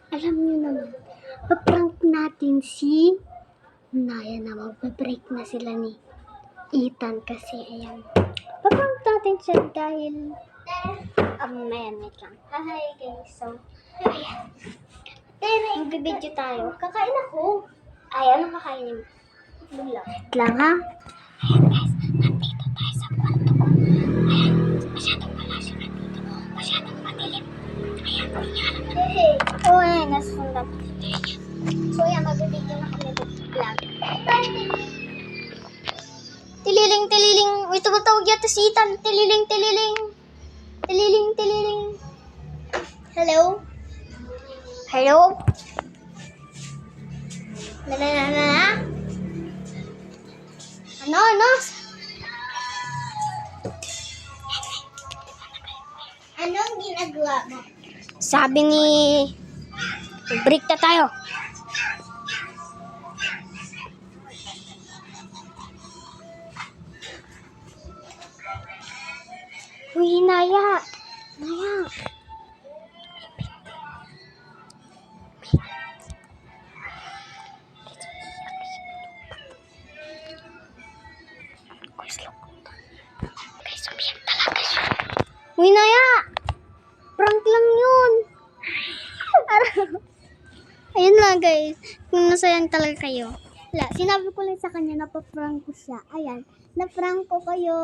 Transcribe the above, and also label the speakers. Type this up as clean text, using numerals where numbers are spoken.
Speaker 1: Alam niyo naman, paprank natin si Naya na magbe-break na sila ni Ethan kasi ayan. Paprank natin siya dahil ayan, wait lang. Hi guys, so ayan. Magbibideo tayo. Kakain ako. Ay, ano kakainin mo? Bula. Wait lang ha. Ayan guys, nandito tayo sa kwarto ko. Ayan, masyadong malasyo nandito. Masyadong madilim. Ayan, hindi niya alam na. Oo, ayan, nasundan. So, ayan, magbibideo na kami ng vlog. Tililing, tililing. Uy, tumatawag yata si Ethan. Tililing, tililing. Tililing, tililing. Hello? Hello? Na? Ano? Anong ginagawa mo? Sabi ni... break na tayo. Uy, Naya. Uy, Naya. Prank lang yun. Ayun lang guys. Kung nasayang talaga kayo. Wala, sinabi ko lang sa kanya na pa-prank ko siya. Ayan, na-prank ko kayo.